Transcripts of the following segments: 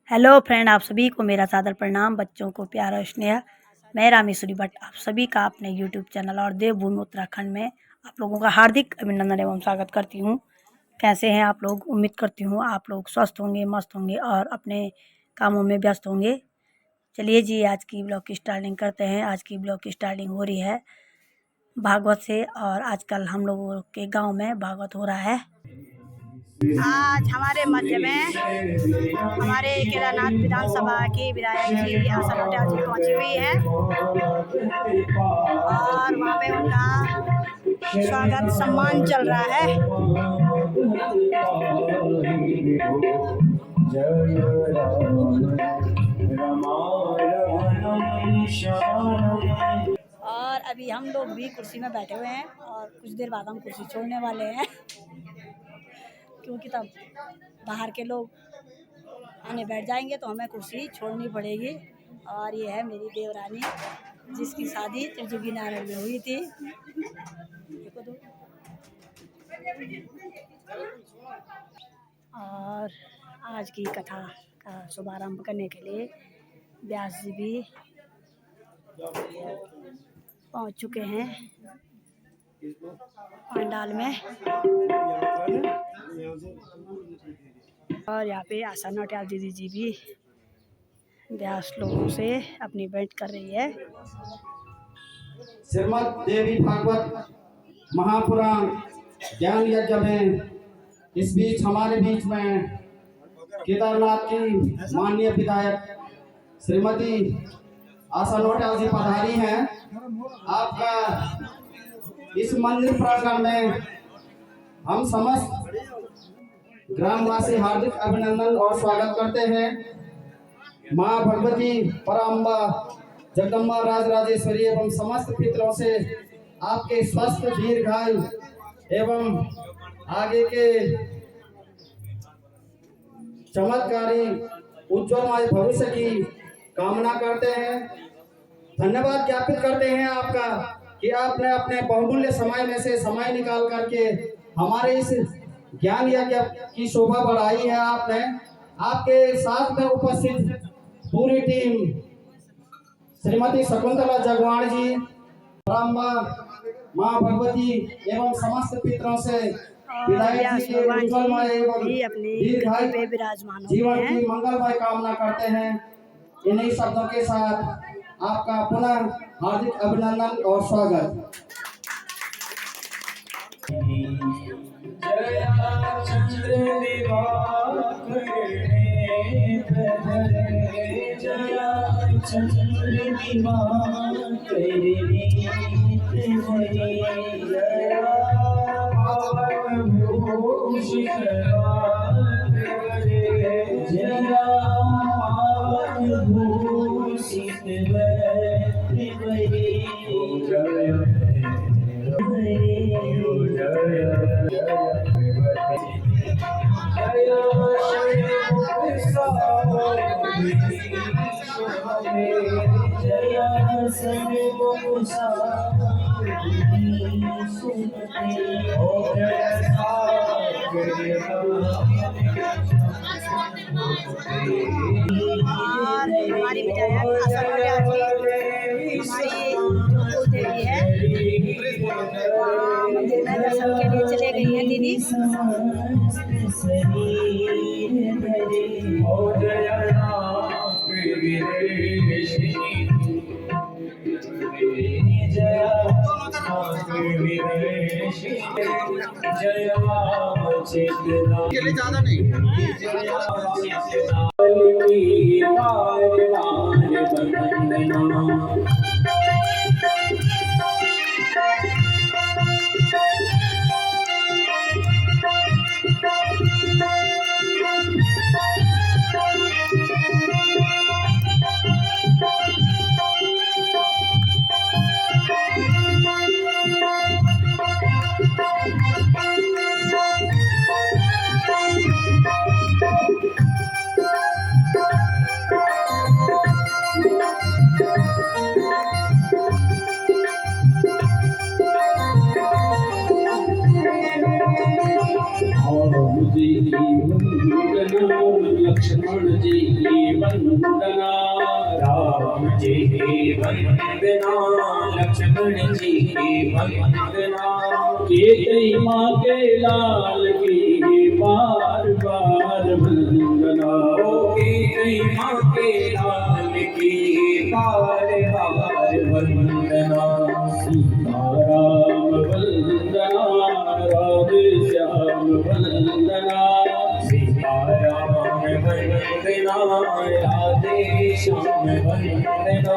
Hello friend, आप सभी को मेरा सादर प्रणाम। बच्चों को प्यार और स्नेह। मैं रामेश्वरी भट्ट आप सभी का अपने यूट्यूब चैनल और देवभूमि उत्तराखंड में आप लोगों का हार्दिक अभिनंदन एवं स्वागत करती हूँ। कैसे हैं आप लोग? उम्मीद करती हूँ आप लोग स्वस्थ होंगे, मस्त होंगे और अपने कामों में व्यस्त होंगे। चलिए जी, आज की ब्लॉग की स्टार्टिंग करते हैं। आज की ब्लॉग की स्टार्टिंग हो रही है भागवत से, और आजकल हम लोगों के गाँव में भागवत हो रहा है। आज हमारे मध्य में हमारे केदारनाथ विधानसभा की विधायक जी आशा नोटियाल जी पहुंची हुई है और वहाँ पे उनका स्वागत सम्मान चल रहा है। और अभी हम लोग भी कुर्सी में बैठे हुए हैं और कुछ देर बाद हम कुर्सी छोड़ने वाले हैं क्योंकि तब बाहर के लोग आने बैठ जाएंगे तो हमें कुर्सी छोड़नी पड़ेगी। और ये है मेरी देवरानी जिसकी शादी त्रिजुगी नारायण में हुई थी। देखो तो। और आज की कथा का शुभारंभ करने के लिए व्यास जी भी पहुंच चुके हैं पंडाल में। और यहाँ पे आशा नोटियाल दीदी जी भी व्यास लोगों से अपनी भेंट कर रही है। श्रीमद् देवी भागवत महापुराण ज्ञान यज्ञ में इस बीच हमारे बीच में केदारनाथ की माननीय विधायक श्रीमती आशा नोटियाल जी पधारी हैं। आपका इस मंदिर प्रांगण में हम समस्त ग्रामवासी हार्दिक अभिनंदन और स्वागत करते हैं। माँ भगवती पराम्बा जगदम्बा राजराजेश्वरी एवं समस्त पितरों से आपके स्वस्थ दीर्घायु एवं आगे के चमत्कारी उज्ज्वलमय भविष्य की कामना करते हैं। धन्यवाद ज्ञापित करते हैं आपका कि आपने अपने बहुमूल्य समय में से समय निकाल करके हमारे इस ज्ञान यज्ञ की शोभा बढ़ाई है। आपने आपके साथ में उपस्थित पूरी टीम श्रीमती शकुंतला जगवाण जी, माँ भगवती एवं समस्त पितरों से विधायक जी के उज्ज्वलमय एवं दीर्घायु जीवन की मंगलमय कामना करते हैं। इन्हीं शब्दों के साथ आपका पुनः हार्दिक अभिनंदन और स्वागत। और हमारी विधायक आशा नोटियाल जी हमारी जो कुल देवी है वहाँ मंदिर में दर्शन के लिए चले गई हैं दीदी। ज्यादा नहीं लक्ष्मण जी की वंदना, राम जी की वंदना, लक्ष्मण जी की वंदना, केतई माँ के लाल की बार बार वंदना। केतई माँ के लाल की बार बार वंदना। सीताराम वंदना, राधे श्याम वंदना, सीताराम वंदना, राधे श्याम वंदना,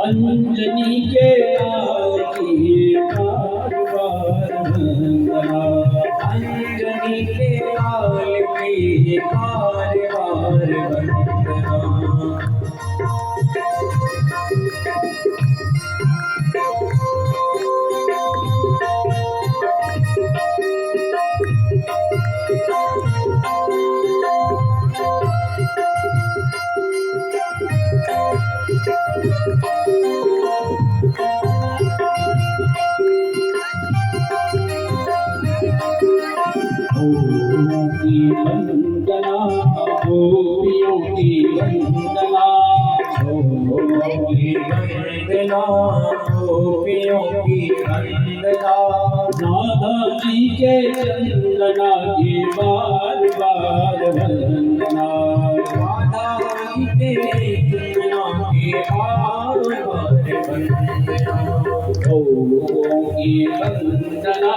अंजनी के लाल की बार बार वंदना। अंजनी के लाल की बार बार वंदना। गोपियों की वंदना, गोपियों की वंदना, गोपियों की वंदना, गोपियों की वंदना, राधा जी के चंदना की बार बार वंदना। राधा जी के चंदना की बार बार वंदना। गोपियों की वंदना,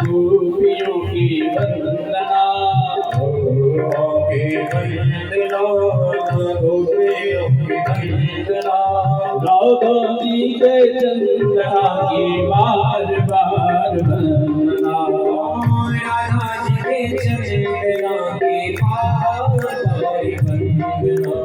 गोपियों की वंदना, गोपियों की वंदना, गोपियों की वंदना, राधा जी के चंदना की बार बार वंदना। राधा जी के चंदना की बार बार वंदना।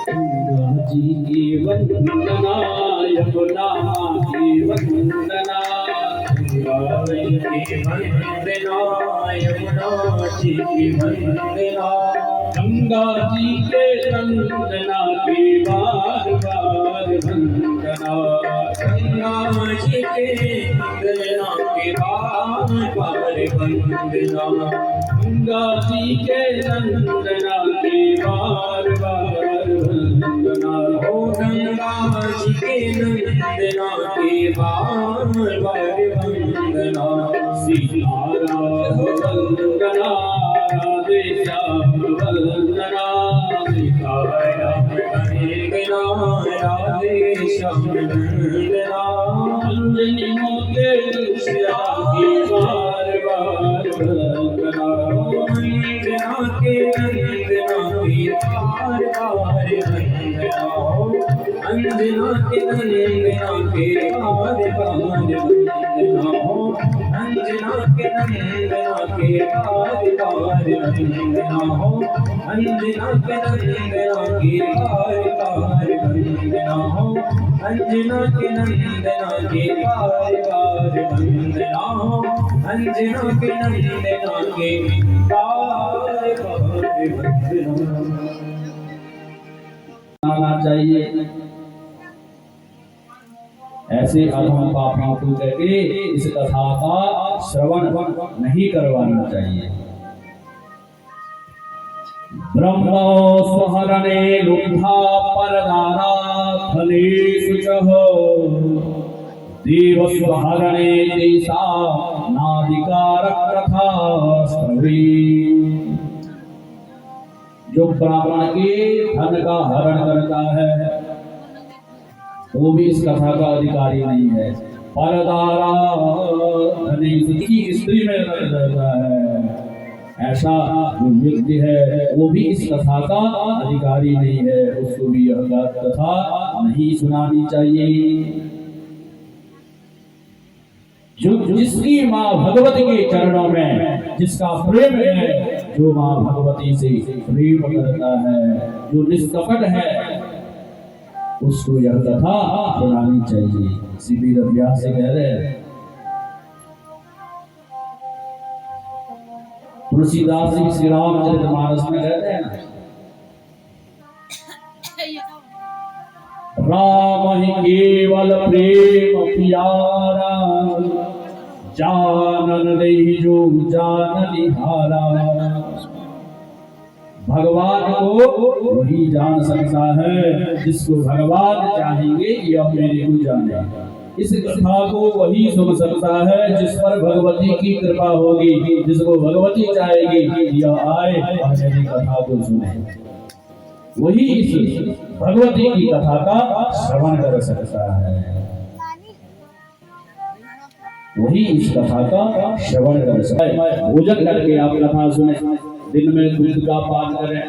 गंगा जी की वंदना, यमुना की वंदना, गंगा जी की वंदना, यमुना जी की वंदना, गंगा जी के वंदना की बार बार वंदना। गंगा जी के वंदना की बार बार वंदना। गंगा जी के वंदना की बार बार वंदना। ओ गंगा जी के वंदना की बार बार वंदना। सीताराम वंदना, राधे श्याम वंदना, सीताराम वंदना, राधे श्याम वंदना। अंजनी के श्या की बार बार वंदना। वंदना के वंदना की बार बार वंदना। अंजना के वंदना के बार बार वंदना। अंजना के वंदना के बार बार वंदना। अंजना के वंदना के बार बार वंदना। अंजना के वंदना के बार बार वंदना। अंजना के वंदना के बार बार वंदना। आना चाहिए। ऐसे अधम पापियों को करके इस कथा का श्रवण नहीं करवाना चाहिए। ब्रह्म स्वहरणे लुब्धा परदारा फलेषु च देव स्वहरणे तेषा नाधिकारः कथा स्त्रवी। जो ब्राह्मण के धन का हरण करता है वो भी इस कथा का अधिकारी नहीं है। परदारा धनी की स्त्री में रख देता है, ऐसा जो व्यक्ति है वो भी इस कथा का अधिकारी नहीं है, उसको भी यह कथा नहीं सुनानी चाहिए। जो जिसकी माँ भगवती के चरणों में जिसका प्रेम है जो माँ भगवती से प्रेम करता है, जो निष्कपट है, उसको यह कथा सुनानी चाहिए। श्री वेद व्यास से कह रहे हैं, तुलसीदास जी श्री रामचरितमानस में कहते हैं ना, राम ही केवल प्रेम प्यारा, जानन नहीं जो जानन हारा। भगवान को वही जान सकता है जिसको भगवान चाहेंगे कि अब मेरे को जाने। इस कथा को वही सुन सकता है जिस पर भगवती की कृपा होगी, जिसको भगवती चाहेगी यह आए और मेरी कथा को सुने। वही इस भगवती की कथा का श्रवण कर सकता है, वही इस कथा का श्रवण कर सकता है। भोजन करके आप कथा सुने, दिन में दूध का पान करें,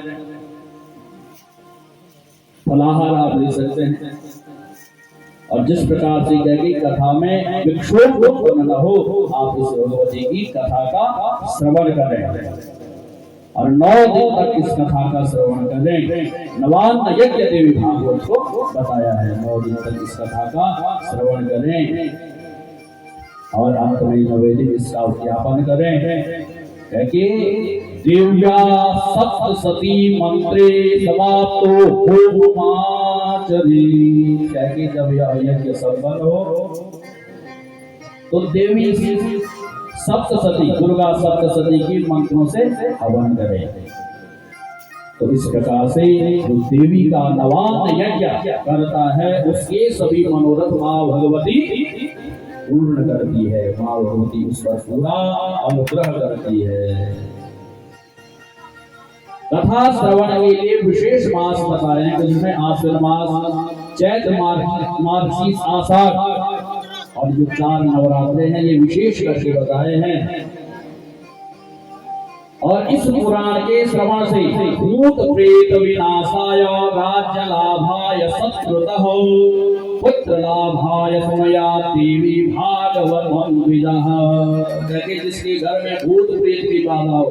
फलाहार आप ले सकते हैं। और जिस प्रकार से कहेगी कथा में विक्षोभ उत्पन्न न हो, आप इस भगवती की कथा का श्रवण करें और 9 दिन तक इस कथा का श्रवण करें। नवान्न यज्ञ देवी भागवत को बताया है, 9 दिन तक इस कथा का श्रवण करें और अंत में नवेदिक इसका उद्यापन करें। कि दिव्या सप्तसती मंत्रे समाप्तो होमाचरी। कि जब यह यज्ञ संपन्न हो तो देवी सप्तसती, दुर्गा सप्तसती की मंत्रों से हवन करें। तो इस प्रकार से जो देवी का नवान्न यज्ञ करता है उसके सभी मनोरथ माँ भगवती पूर्ण करती है। माँ भगवती उस पर पूरा अनुग्रह करती है। कथा श्रवण के लिए विशेष मास बताए हैं, जिसमें आश्विन मास, चैत्र मार्गशीर्ष, आषाढ़ और जो 4 नवरात्रे हैं ये विशेष करके बताए हैं। और इस पुराण के श्रवण से भूत प्रेत विनाशाय, राज्य लाभाय, शत्रुतः पुत्र लाभाय सुमया देवी भागवतम विदः। कहते जिसके घर में भूत प्रेत की बाधा हो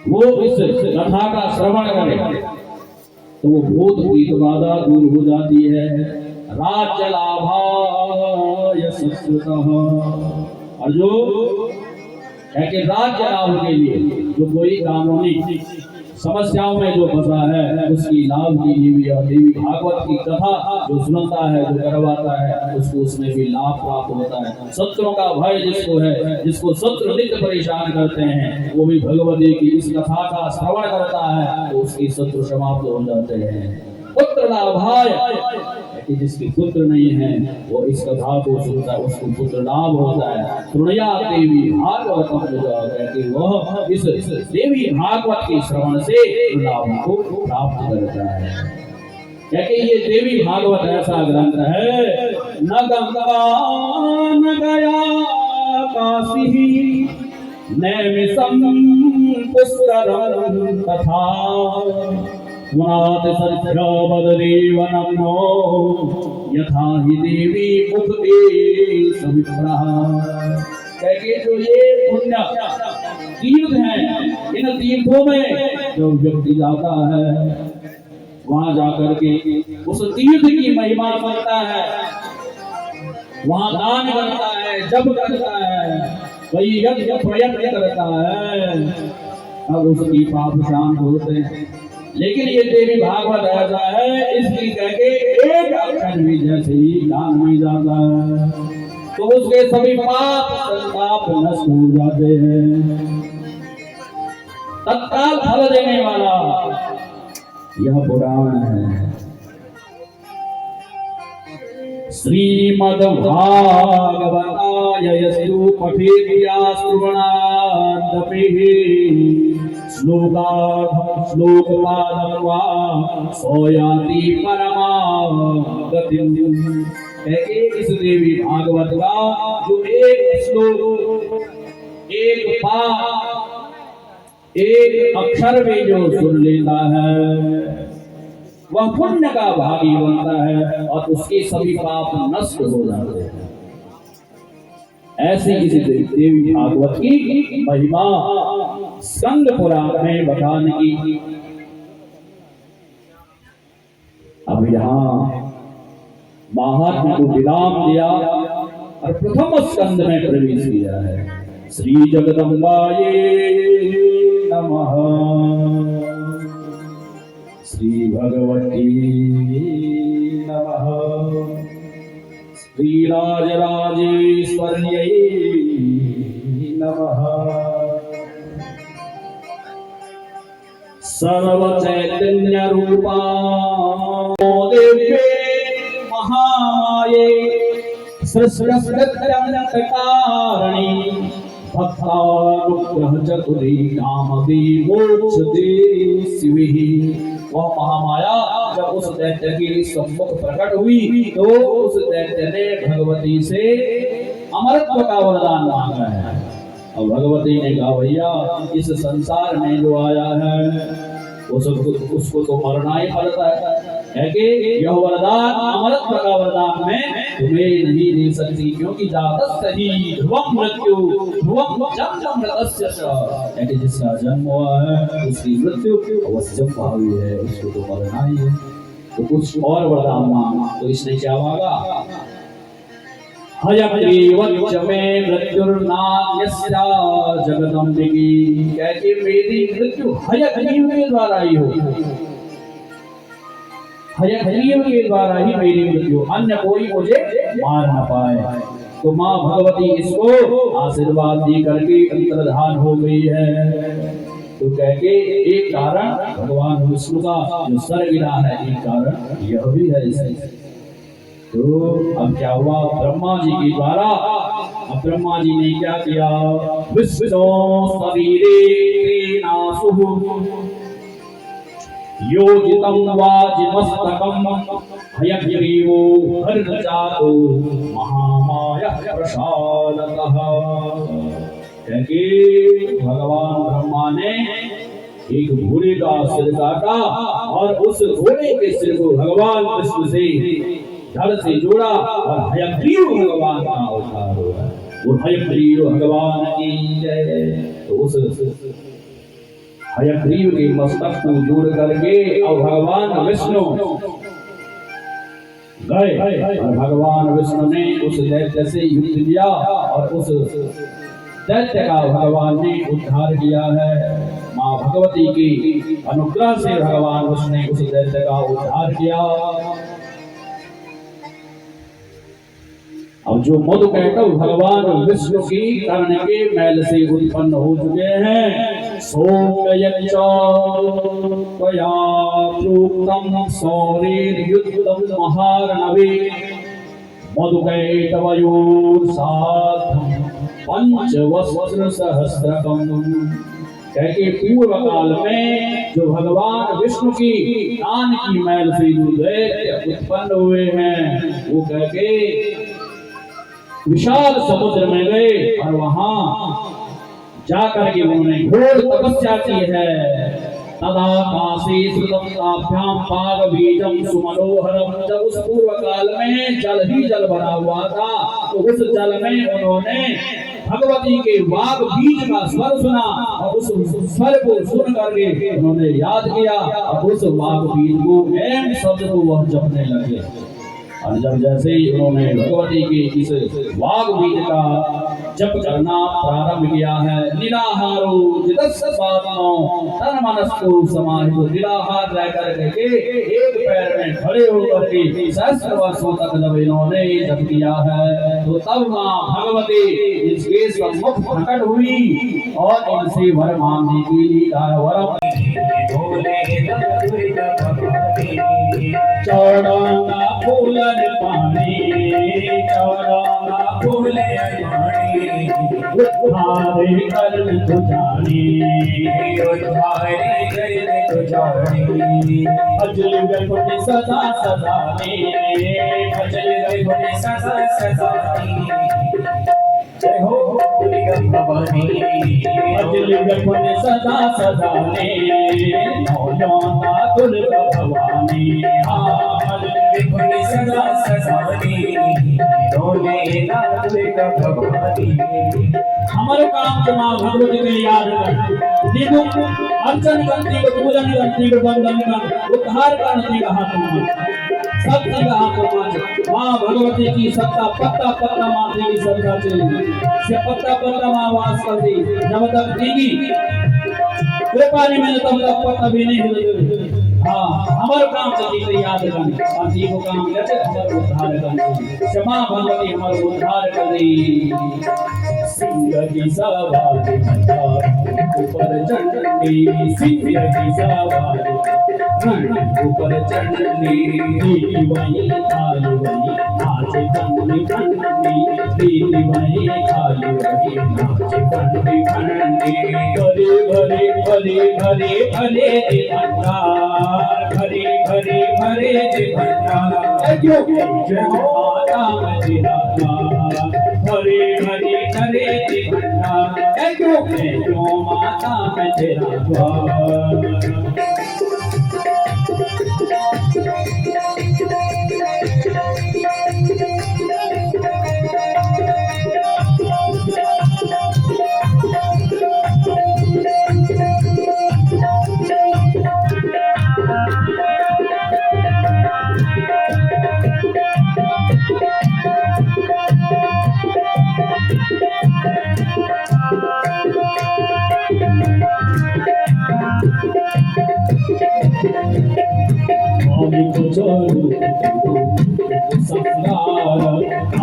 वो इस कथा का श्रवण करे तो वो भूत प्रेत बाधा दूर हो जाती है। राज्य लाभाय शत्रुतः, और जो है कि राज्य लाभ के लिए जो कोई कानूनी समस्याओं में जो फंसा है उसकी लाभ के लिए भी और देवी भागवत की कथा जो सुनता है, जो करवाता है, उसको उसमें भी लाभ प्राप्त होता है। शत्रुओं का भय जिसको है, जिसको शत्रु नित्य परेशान करते हैं, वो भी भगवती की इस कथा का श्रवण करता है तो उसकी शत्रु समाप्त हो जाते हैं। पुत्र लाभाय, कि जिसके पुत्र नहीं है वो इस कथा को सुनता है उसको पुत्र लाभ होता है। सुनया देवी भागवत कि वह इस देवी भागवत के श्रवण से लाभ को प्राप्त करता है। क्योंकि ये देवी भागवत ऐसा ग्रंथ है, न गंगा न गया काशी नैमिषं पुष्करं तथा पुनात सत्यावदेव नमो यथा हि देवी मुक्ते सविप्रः। कहके जो ये पुण्य तीर्थ हैं, इन तीर्थों में जो व्यक्ति जाता है वहां जाकर के उस तीर्थ की महिमा करता है, वहां दान करता है, जप करता है, वही यज्ञ प्रयत्न करता है, अब उसकी पाप शांत होते हैं। लेकिन ये देवी भागवत ऐसा है, इसकी कहके एक अक्षर भी जैसे ही कान में जाता है तो उसके सभी पाप संताप नष्ट हो जाते हैं। तत्काल फल देने वाला यह पुराण है। श्रीमद् भागवताय यस्तु पठेद्या श्रवणादपि श्लोकपादं वा सोयाति परमागतिं। इस देवी भागवत का जो एक श्लोक, एक पाठ, एक अक्षर भी जो सुन लेता है वह पुण्य का भागी बनता है और उसके सभी पाप नष्ट हो जाते हैं। ऐसी किसी देवी भागवत की महिमा स्कंद पुराण में बताने की। अब यहाँ महात्मा को विराम दिया और प्रथम स्कंद में प्रवेश किया है। श्री जगदम्बाये नमः, श्री भगवती नमः, श्री राजराजेश्वर्यै नमः। सर्व चैतन्य रूपा देव्ये महामाये सृष्टि भक्तानुग्रह चतुरी कामदे मोक्षदे शिविः। वह महामाया जब उस दैत्य के सम्मुख प्रकट हुई तो उस दैत्य ने भगवती से अमरत्व का वरदान मांगा है। और भगवती ने कहा भैया इस संसार में जो आया है उसको तो मरना ही पड़ता है कि यह वरदान अमरत्व का वरदान मैं तुम्हें नहीं दे सकती, क्योंकि जातस्य ही ध्रुवं मृत्यु ध्रुवं जन्म मृतस्य च, कि जिसका जन्म हुआ है उसकी मृत्यु अवश्य भावी है, उसको तो मरना ही है। तो कुछ और वरदान मांगा तो इसने क्या मांगा? हयग्रीवच्च मे मृत्युर्नान्यस्या जगदम्बिकी, कहती मेरी मृत्यु हयग्रीव के द्वारा ही हो, हयग्रीव के द्वारा ही मेरी मृत्यु, अन्य कोई मुझे मार न पाए। तो माँ भगवती इसको आशीर्वाद दी करके अंतर्धान हो गई है। तो कह के एक कारण भगवान विष्णु का जो सर गिरा है, एक कारण यह भी है इसे। तो अब क्या हुआ? ब्रह्मा जी के द्वारा अब ब्रह्मा जी ने क्या किया? विष्णु शरीरे नासुः योजितं वाजिमस्तकं हयग्रीवो हर्षजातो महामाया प्रसादतः। क्योंकि भगवान ब्रह्मा ने एक घोड़े का सिर काटा और उस घोड़े के सिर को भगवान विष्णु से धड़ से जोड़ा और हयग्रीव भगवान का अवतार हुआ। वो हयग्रीव भगवान की जय। तो उस हयग्रीव के मस्तक को जोड़ करके और भगवान विष्णु गए और भगवान विष्णु ने उस दैत्य से युद्ध किया और उस दैत्य का भगवान ने उद्धार किया है। माँ भगवती की अनुग्रह से भगवान विष्णु ने उस दैत्य का उद्धार किया। अब जो मधुकैटभ भगवान विष्णु की कर्ण के मैल से उत्पन्न हो चुके हैं, सोमयच्च त्वया प्रोक्तं सौरेर्युद्धं महार्णवे मधुकैटभयोः सार्धं पंचवस्त्रसहस्रकम्। कहके पूर्व काल में जो भगवान विष्णु की कान की मैल से जो दैत्य उत्पन्न हुए हैं, वो कहके विशाल समुद्र में गए और वहां जाकर के उन्होंने घोर तपस्या की है। तदा काशी श्रुतं ताभ्यां पाग बीजं सुमनोहरम। जब उस पूर्व काल में जल ही जल भरा हुआ था तो उस जल में उन्होंने भगवती के वाग बीज का स्वर सुना और उस स्वर को सुन करके उन्होंने याद किया और उस वाग बीज को एम शब्द को वह जपने लगे। और जब जैसे ही उन्होंने भगवती के इस वाग बीज का जप करना प्रारंभ किया है, निराहारो जितस्वात्मो तन मनस्को समाहितो, निराहार रह करके एक पैर में खड़े होकर के सहस्त्र वर्षों तक जब इन्होंने जप किया है, तो तब माँ भगवती इसके सम्मुख प्रकट हुई और इनसे वर मांगने के लिए कहा। वरम चौड़ा फूलन पानी, चौड़ा फूले पानी, उद्धारे करन तुझानी, उद्धारे करन तुझानी, अजल गए सदा सदानी, अजल गए सदा सदानी, जय हो दुर्गा भवानी, अजल गए सदा सदानी, नौजवाना दुर्गा भवानी, सदा सदानी, भोलेला दुर्गा भवानी हमारे काम के माँ भगवती के याद कर देखो अर्चन करती को पूजन करती को वंदन कर उद्धार करती का हाथ में शक्ति का हाथ में माँ भगवती की सत्ता पत्ता पत्ता माथे की सत्ता चली से पत्ता पत्ता माँ वास करती जब तक देगी कृपा नहीं मिले तब तक पत्ता भी नहीं हिलते हाँ हमारे काम से याद करना आदि को काम करते हमारे उद्धार करना क्षमा भगवती हमारे उद्धार कर दी सिंह की सवारी ऊपर चढ़नी सिंह की सवारी ऊपर चढ़नी दीदी वही खाली वही नाचे बंदी बंदी दीदी वही खाली वही नाचे बंदी बंदी भले भले भले भले भले भरे भरे भरे भरे क्यों जय माता मेरा भरे भरे भरे भंडार क्यों माता मेरा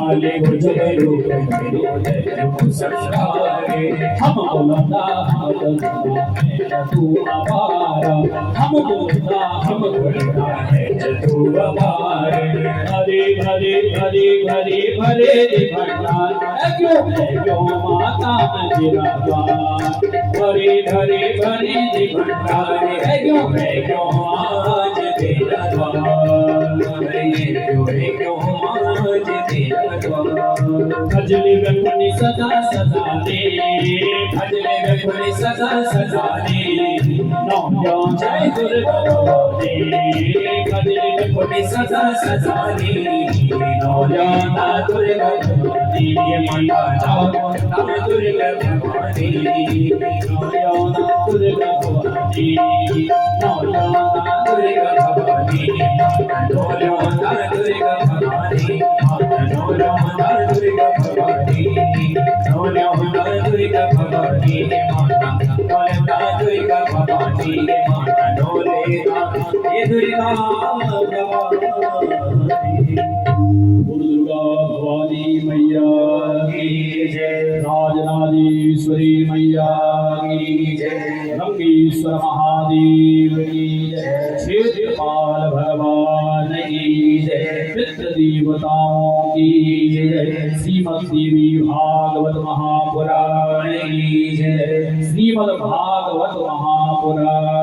आले गुजरो संस्कारे हम बोलना तू हमारा हम बोलना है तू हमारे हरे हरे हरे हरे हरे भंडार क्यों माता मेरा हरे हरे हरे भंडार क्यों आज तेरा क्यों आज तेरा भजले रखनी सदा सदा दे भजले रखनी सदा सदा दे नौ जय दुर्गा दे भजले रखनी सदा सदा दे नौ जाना दुर्गा भवानी माता जाओ नाम दुर्गा भवानी नौ जाना दुर्गा भवानी नौ जाना दुर्गा भवानी नौ जाना दुर्गा भवानी नौ जाना दुर्गा भवानी नौ जाना दुर्गा भवानी माता नौ जाना दुर्गा भवानी माता नौ ये दुर्गा दुर्गा भवानी मैया की जय राजराजेश्वरी मैया की जय रंगेश्वर महादेव की जय क्षेत्रपाल भगवान की जय पितृ देवताओं की जय श्रीमद् देवी भागवत महापुराण की जय श्रीमद् भागवत महापुराण